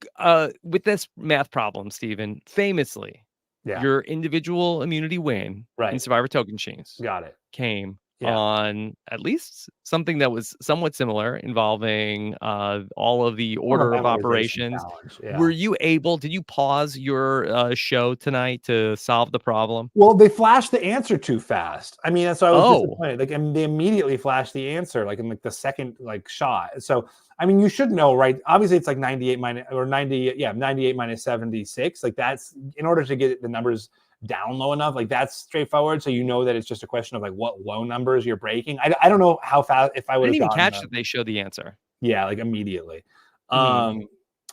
S3: with this math problem, Stephen, famously,
S4: yeah,
S3: your individual immunity win in
S4: right,
S3: Survivor Token Machines
S4: got it.
S3: came
S4: Yeah.
S3: on at least something that was somewhat similar involving all of the
S4: Well, the
S3: order of
S4: memorization
S3: operations.
S4: challenge, yeah.
S3: Were you able, did you pause your show tonight to solve the problem?
S4: Well, they flashed the answer too fast. I mean, so I was
S3: Oh,
S4: disappointed. Like, and they immediately flashed the answer, like in like the second like shot. So, I mean, you should know, right? Obviously, it's like 98 minus or 90, yeah, 98 minus 76. Like that's in order to get the numbers down low enough. Like that's straightforward. So you know that it's just a question of like what low numbers you're breaking. I don't know how fast if I
S3: I
S4: would
S3: didn't
S4: have
S3: even
S4: gotten
S3: catch
S4: them.
S3: that they showed the answer.
S4: Yeah, like immediately.
S3: Mhm.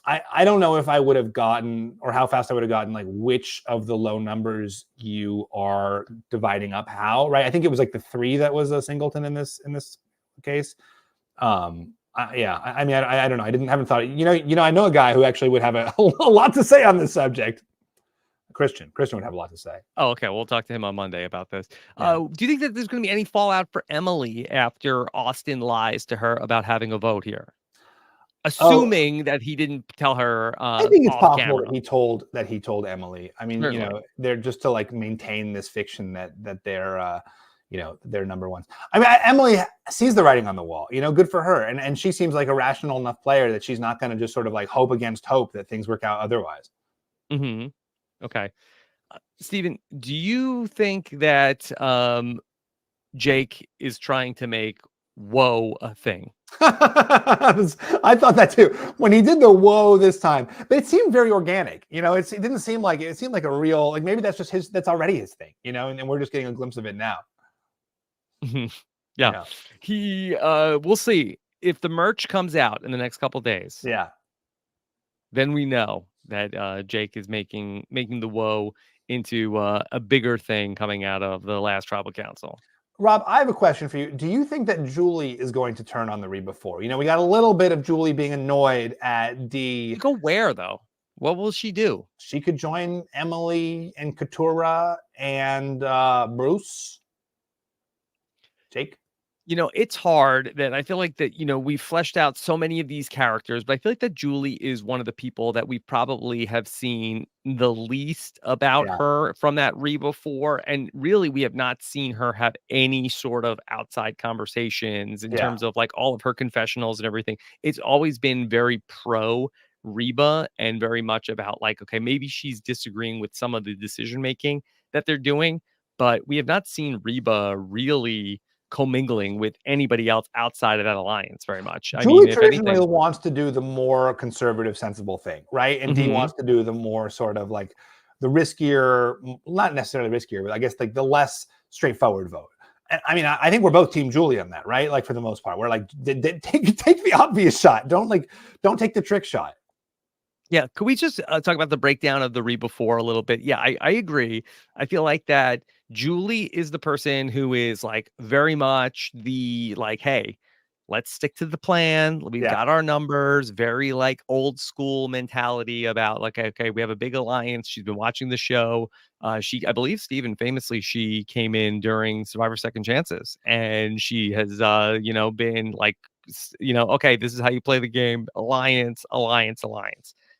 S4: I don't know if I would have gotten or how fast I would have gotten like which of the low numbers you are dividing up how, right? I think it was like the 3 that was a singleton in this case. I mean, I don't know. Haven't thought. You know, I know a guy who actually would have a lot to say on this subject. Christian would have a lot to say.
S3: Oh, okay. We'll talk to him on Monday about this.
S4: Yeah.
S3: Do you think that there's going to be any fallout for Emily after Austin lies to her about having a vote here?
S4: Oh,
S3: Assuming that he didn't tell her
S4: I think it's
S3: off
S4: possible
S3: camera.
S4: that he told Emily. I mean, you
S3: Certainly.
S4: know, they're just to like maintain this fiction that they're you know, they're number ones. I mean, Emily sees the writing on the wall. You know, good for her, and she seems like a rational enough player that she's not going to just sort of like hope against hope that things work out otherwise.
S3: Mm-hmm. Okay. Stephen, do you think that Jake is trying to make whoa a thing?
S4: I thought that too when he did the whoa this time, but it seemed very organic. You know, it didn't seem like it seemed like a real like maybe that's just that's already his thing. You know, and we're just getting a glimpse of it now.
S3: Yeah.
S4: Yeah.
S3: He we'll see if the merch comes out in the next couple days.
S4: Yeah.
S3: Then we know that Jake is making the woe into a bigger thing coming out of the last tribal council.
S4: Rob, I have a question for you. Do you think that Julie is going to turn on the Reba 4? You know, we got a little bit of Julie being annoyed at D.
S3: Go where though? What will she do?
S4: She could join Emily and Katura and Bruce. Jake?
S3: You know, it's hard that I feel like that, you know, we've fleshed out so many of these characters, but I feel like that Julie is one of the people that we probably have seen the least about her from that Reba 4. And really, we have not seen her have any sort of outside conversations in terms of like all of her confessionals and everything. It's always been very pro Reba and very much about like, okay, maybe she's disagreeing with some of the decision making that they're doing, but we have not seen Reba really commingling with anybody else outside of that alliance very much. I
S4: Julie
S3: mean, if
S4: traditionally
S3: anything,
S4: wants to do the more conservative, sensible thing, right? And D wants to do the more sort of like the riskier, not necessarily riskier, but I guess like the less straightforward vote. And I mean, I think we're both Team Julie on that, right? Like for the most part, we're like, take the obvious shot. Don't take the trick shot.
S3: Yeah. Could we just talk about the breakdown of the Reba 4 a little bit? Yeah, I agree. I feel like that Julie is the person who is like very much the like, hey, let's stick to the plan. We've got our numbers, very like old school mentality about like, okay, we have a big alliance. She's been watching the show. I believe Stephen famously, she came in during Survivor Second Chances and she has, you know, been like, you know, okay, this is how you play the game. Alliance.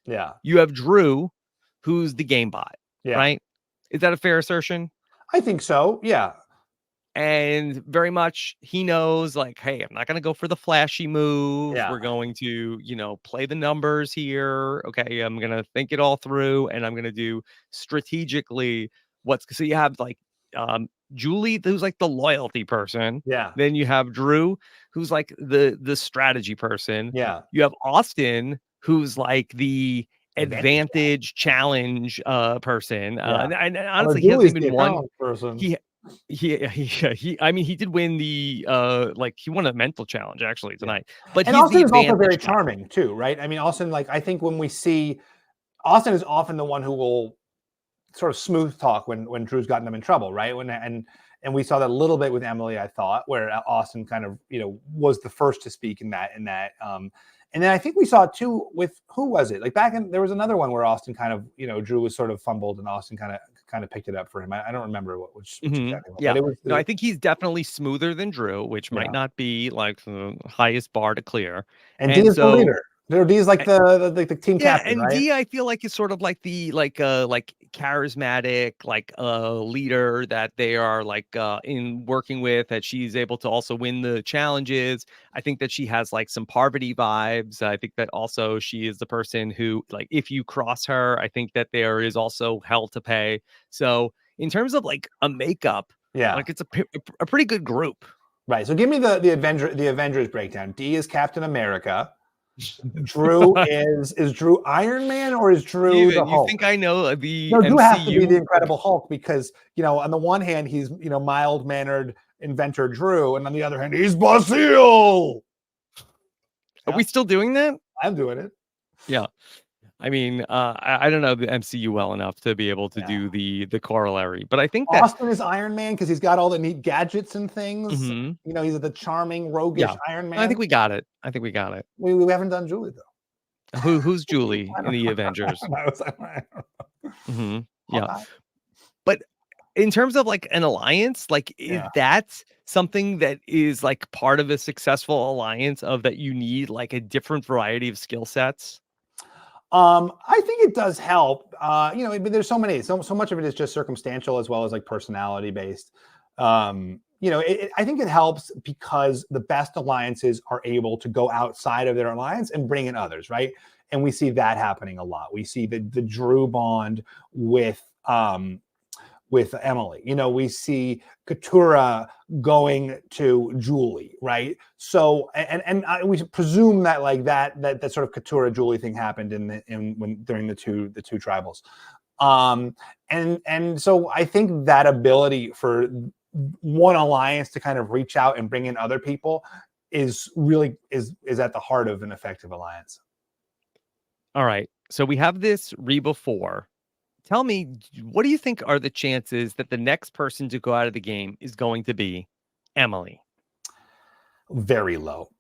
S4: Yeah.
S3: You have Drew, who's the game bot, right? Is that a fair assertion?
S4: I think so. Yeah.
S3: And very much he knows like, hey, I'm not going to go for the flashy move.
S4: Yeah.
S3: We're going to, you know, play the numbers here. Okay. I'm going to think it all through and I'm going to do strategically so you have like Julie, who's like the loyalty person.
S4: Yeah.
S3: Then you have Drew, who's like the strategy person.
S4: Yeah.
S3: You have Austin, who's like the advantage challenge person. And honestly, he hasn't even won.
S4: Person.
S3: He I mean, he did win the like he won a mental challenge actually tonight. But
S4: and
S3: he's
S4: Austin
S3: the
S4: is also very
S3: guy.
S4: charming too, right? I mean, Austin, like I think when we see Austin is often the one who will sort of smooth talk when Drew's gotten them in trouble, right? And we saw that a little bit with Emily, I thought, where Austin kind of, you know, was the first to speak in that. And then I think we saw it too with who was it? Like there was another one where Austin kind of, you know, Drew was sort of fumbled and Austin kind of kind of picked it up for him. I don't remember which
S3: Mhm.
S4: exactly,
S3: Yeah.
S4: but it was.
S3: No, I think he's definitely smoother than Drew, which might not be like the highest bar to clear.
S4: And D
S3: And
S4: is the
S3: so
S4: leader. D is like the team
S3: yeah,
S4: captain,
S3: and
S4: right?
S3: D I feel like is sort of like the like charismatic leader that they are like in working with, that she's able to also win the challenges. I think that she has like some Parvati vibes. I think that also she is the person who, like, if you cross her, I think that there is also hell to pay. So in terms of like a makeup,
S4: Yeah.
S3: like it's a pretty good group.
S4: Right. So give me the Avengers breakdown. D is Captain America. Drew is Drew Iron Man, or is Drew the
S3: Steven, you
S4: Hulk?
S3: think I know the
S4: No, Drew has to be the
S3: MCU?
S4: Incredible Hulk because, on the one hand, he's, mild-mannered inventor Drew, and on the other hand, he's Basile.
S3: Are we still doing that?
S4: I'm doing it.
S3: Yeah. I mean, I don't know the MCU well enough to be able to
S4: Yeah.
S3: do the corollary, but I think that
S4: Austin is Iron Man because he's got all the neat gadgets and things.
S3: Mhm.
S4: He's the charming, roguish
S3: Yeah.
S4: Iron Man.
S3: I think we got it. I think we got it.
S4: We haven't done Julie though.
S3: Who's Julie in the Avengers? Yeah.
S4: Hawkeye?
S3: But in terms of like an alliance, like is
S4: Yeah.
S3: that something that is like part of a successful alliance, of that you need like a different variety of skill sets?
S4: I think it does help. But there's so much of it is just circumstantial as well as like personality based. I think it helps because the best alliances are able to go outside of their alliance and bring in others, right? And we see that happening a lot. We see the Drew bond with Emily. We see Katura going to Julie, right? So, we presume that like that sort of Katura Julie thing happened during the two tribals, and so I think that ability for one alliance to kind of reach out and bring in other people is really is at the heart of an effective alliance.
S3: All right. So we have this Reba 4. Tell me, what do you think are the chances that the next person to go out of the game is going to be Emily?
S4: Very low.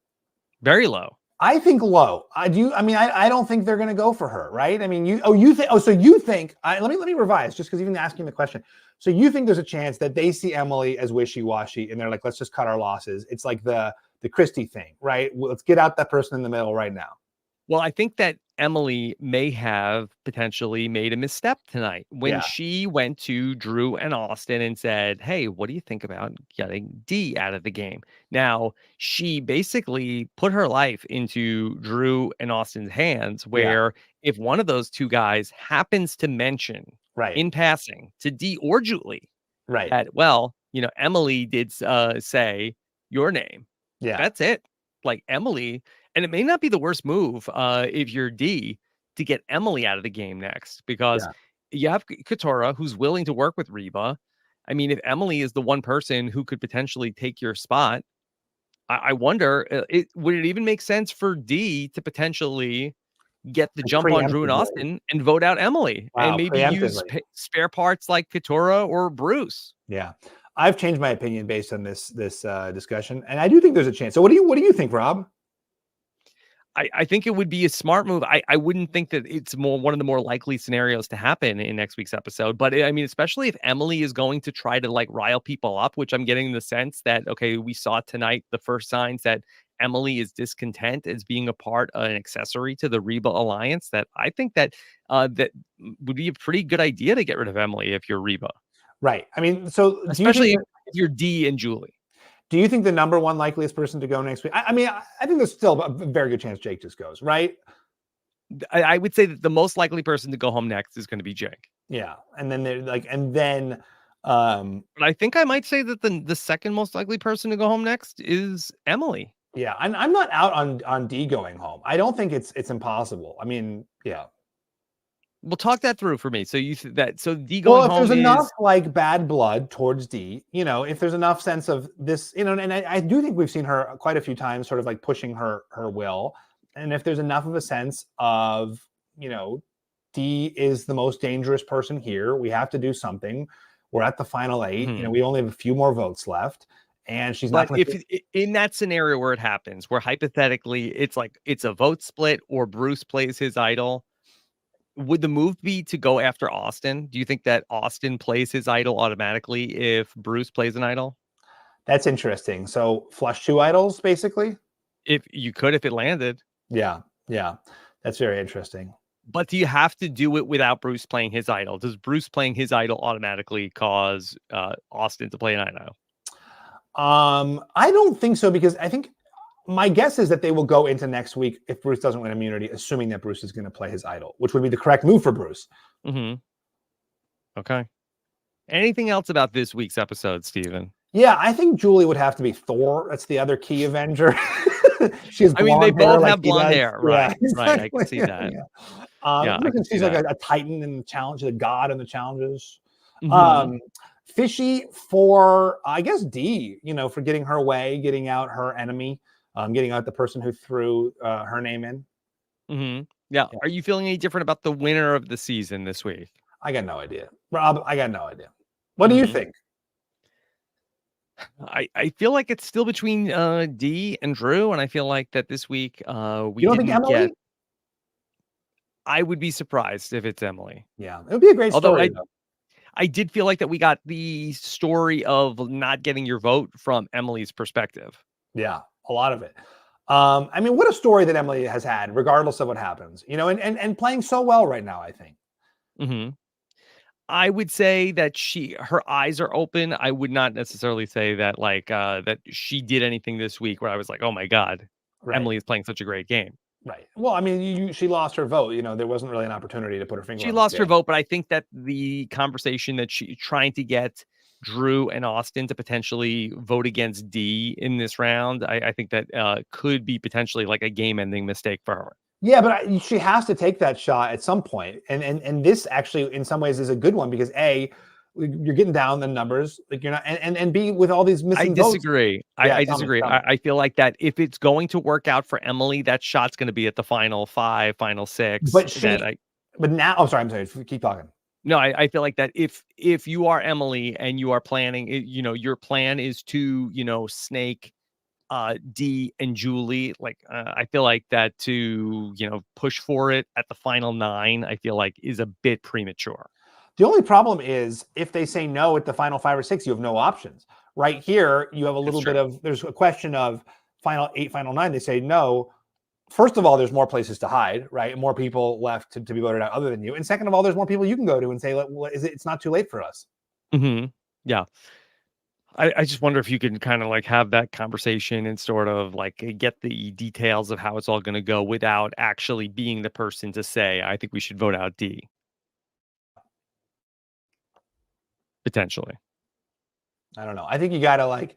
S3: Very low.
S4: I think low. I don't think they're going to go for her, right? I mean, let me revise just because even asking the question. So you think there's a chance that they see Emily as wishy-washy and they're like, let's just cut our losses. It's like the Christie thing, right? Well, let's get out that person in the middle right now.
S3: Well, I think that Emily may have potentially made a misstep tonight when she went to Drew and Austin and said, hey, what do you think about getting D out of the game? Now, she basically put her life into Drew and Austin's hands, where if one of those two guys happens to mention in passing to D or Julie that, well, Emily did say your name.
S4: Yeah.
S3: That's it. Like Emily. And it may not be the worst move if you're D to get Emily out of the game next, because you have Katura who's willing to work with Reba. I mean, if Emily is the one person who could potentially take your spot, I wonder, would it even make sense for D to potentially get the jump on Drew and Austin and vote out Emily and maybe use spare parts like Katura or Bruce?
S4: Yeah. I've changed my opinion based on this discussion, and I do think there's a chance. So what do you think, Rob?
S3: I think it would be a smart move. I wouldn't think that it's one of the more likely scenarios to happen in next week's episode. But I mean, especially if Emily is going to try to like rile people up, which I'm getting the sense that, okay, we saw tonight the first signs that Emily is discontent as being a part of an accessory to the Reba alliance. That I think that that would be a pretty good idea to get rid of Emily if you're Reba.
S4: Right. I mean, so
S3: especially if you're D and Julie.
S4: Do you think the number one likeliest person to go next week? I mean, I think there's still a very good chance Jake just goes, right?
S3: I would say that the most likely person to go home next is going to be Jake.
S4: Yeah, and then
S3: but I think I might say that the second most likely person to go home next is Emily.
S4: Yeah, I'm not out on D going home. I don't think it's impossible. I mean, yeah.
S3: Well, talk that through for me. So D going home.
S4: Well, if there's enough like bad blood towards D, if there's enough sense of this, and I do think we've seen her quite a few times, sort of like pushing her will, and if there's enough of a sense of, D is the most dangerous person here, we have to do something. We're at the final 8.
S3: Mm-hmm.
S4: We only have a few more votes left, and she's
S3: not.
S4: But
S3: if in that scenario where it happens, where hypothetically it's a vote split or Bruce plays his idol. Would the move be to go after Austin? Do you think that Austin plays his idol automatically if Bruce plays an idol?
S4: That's interesting. So flush 2 idols, basically?
S3: If you could, if it landed.
S4: Yeah. That's very interesting.
S3: But do you have to do it without Bruce playing his idol? Does Bruce playing his idol automatically cause Austin to play an idol?
S4: I don't think so, because I think my guess is that they will go into next week if Bruce doesn't win immunity, assuming that Bruce is going to play his idol, which would be the correct move for Bruce.
S3: Okay. Anything else about this week's episode, Stephen?
S4: Yeah, I think Julie would have to be Thor. That's the other key Avenger. She has blonde
S3: they both
S4: hair
S3: have blonde hair, right?
S4: Yeah,
S3: Right. I can see that.
S4: Yeah.
S3: I can see
S4: she's like
S3: that.
S4: a titan in the challenge, a god in the challenges.
S3: Mhm.
S4: Fishy for, I guess, D, for getting her way, getting out her enemy, getting out the person who threw her name in.
S3: Yeah. Are you feeling any different about the winner of the season this week?
S4: I got no idea. Rob, I got no idea. What do you think?
S3: I feel like it's still between D and Drew, and I feel like that this week we
S4: You don't think
S3: didn't
S4: Emily?
S3: get. I would be surprised if it's Emily.
S4: Yeah, it would be a great story.
S3: I did feel like that we got the story of not getting your vote from Emily's perspective.
S4: Yeah, a lot of it. I mean, what a story that Emily has had, regardless of what happens, and playing so well right now, I think.
S3: I would say that her eyes are open. I would not necessarily say that that she did anything this week where I was like, oh my God,
S4: Right.
S3: Emily is playing such a great game.
S4: Right. Well, I mean, she lost her vote. There wasn't really an opportunity to put her finger on
S3: She
S4: the
S3: lost her
S4: scale.
S3: vote, but I think that the conversation that she trying to get Drew and Austin to potentially vote against D in this round, I think that could be potentially like a game-ending mistake for her.
S4: Yeah, but she has to take that shot at some point. And this actually, in some ways, is a good one because A, you're getting down the numbers, like you're not, and B, with all these missing votes.
S3: I disagree. I feel like that if it's going to work out for Emily, that shot's going to be at the final 5, final 6.
S4: But now, I'm sorry. Keep talking.
S3: No, I feel like that if you are Emily and you are planning, your plan is to, snake D and Julie, I feel like that to, push for it at the final 9, I feel like is a bit premature.
S4: The only problem is if they say no at the final 5 or 6, you have no options. Right here, you have a little bit of, there's a question of final 8, final 9. They say no. First of all, there's more places to hide, right? More people left to be voted out other than you. And second of all, there's more people you can go to and say, well, it's not too late for us.
S3: Yeah. I just wonder if you can kind of have that conversation and sort of get the details of how it's all going to go without actually being the person to say, I think we should vote out D. Potentially.
S4: I don't know. I think you got to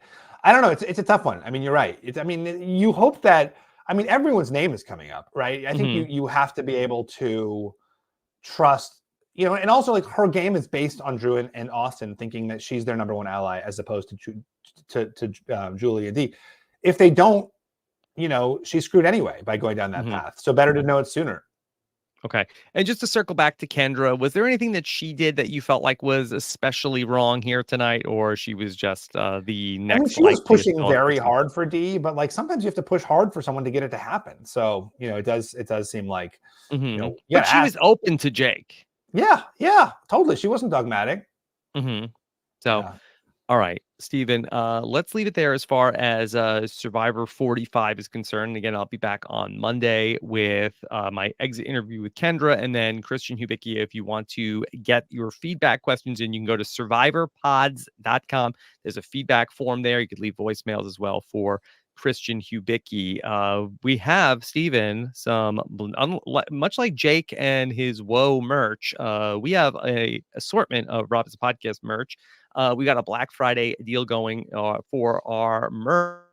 S4: I don't know. It's a tough one. I mean, you're right. You hope that, everyone's name is coming up, right? I think you have to be able to trust, and also her game is based on Drew and Austin thinking that she's their number one ally as opposed to Julie and D. If they don't, she's screwed anyway by going down that path. So better to know it sooner.
S3: Okay. And just to circle back to Kendra, was there anything that she did that you felt like was especially wrong here tonight, or she was just the next?
S4: She was pushing very hard for D, but sometimes you have to push hard for someone to get it to happen. So it does seem like
S3: but she was open to Jake.
S4: Yeah, totally. She wasn't dogmatic.
S3: So. Yeah. All right, Stephen, let's leave it there as far as Survivor 45 is concerned. Again, I'll be back on Monday with my exit interview with Kendra and then Christian Hubicki. If you want to get your feedback questions in, you can go to survivorpods.com. There's a feedback form there. You could leave voicemails as well for Christian Hubicki. We have, Stephen, much like Jake and his Whoa merch, we have a assortment of Rob's Podcast merch. We got a Black Friday deal going for our merch,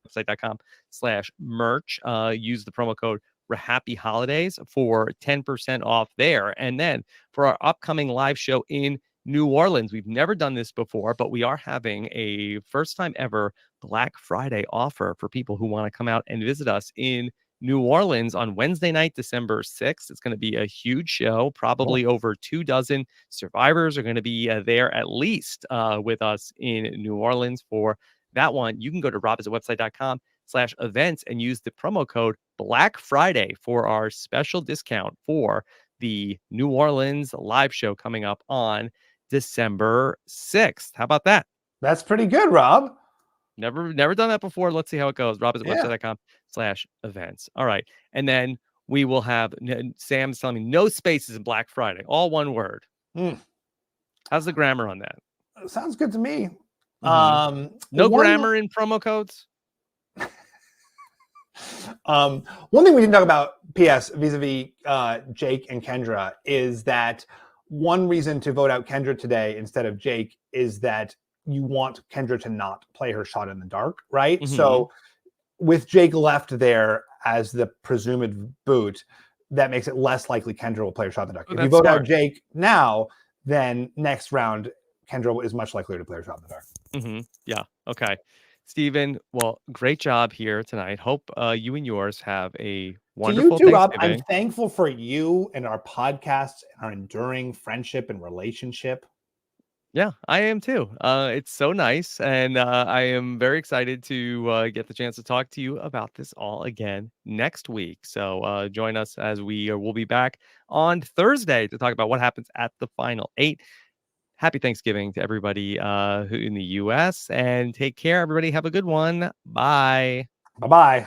S3: website.com/merch. Use the promo code Happy Holidays for 10% off there. And then for our upcoming live show in New Orleans, we've never done this before, but we are having a first time ever Black Friday offer for people who want to come out and visit us in New Orleans on Wednesday night, December 6th. It's going to be a huge show. Probably over 24 survivors are going to be there at least with us in New Orleans for that one. You can go to robisatwebsite.com/events and use the promo code Black Friday for our special discount for the New Orleans live show coming up on December 6th. How about that?
S4: That's pretty good, Rob.
S3: Never done that before. Let's see how it goes. Rob is at
S4: Yeah.
S3: website.com/events. All right. And then we will have Sam's telling me no spaces in Black Friday, all one word. How's the grammar on that?
S4: Sounds good to me.
S3: No grammar in promo codes.
S4: One thing we can talk about, P.S. vis-a-vis Jake and Kendra, is that one reason to vote out Kendra today instead of Jake is that you want Kendra to not play her shot in the dark, right? So with Jake left there as the presumed boot, that makes it less likely Kendra will play her shot in the dark. If you vote out Jake now, then next round, Kendra is much likelier to play her shot in the dark.
S3: Yeah. Okay. Stephen, well, great job here tonight. Hope you and yours have a wonderful
S4: you too, Rob.
S3: Thanksgiving.
S4: I'm thankful for you and our podcasts and our enduring friendship and relationship.
S3: Yeah, I am too. It's so nice. And I am very excited to get the chance to talk to you about this all again next week. So join us as we'll be back on Thursday to talk about what happens at the Final 8. Happy Thanksgiving to everybody who in the U.S. and take care, everybody. Have a good one. Bye.
S4: Bye-bye.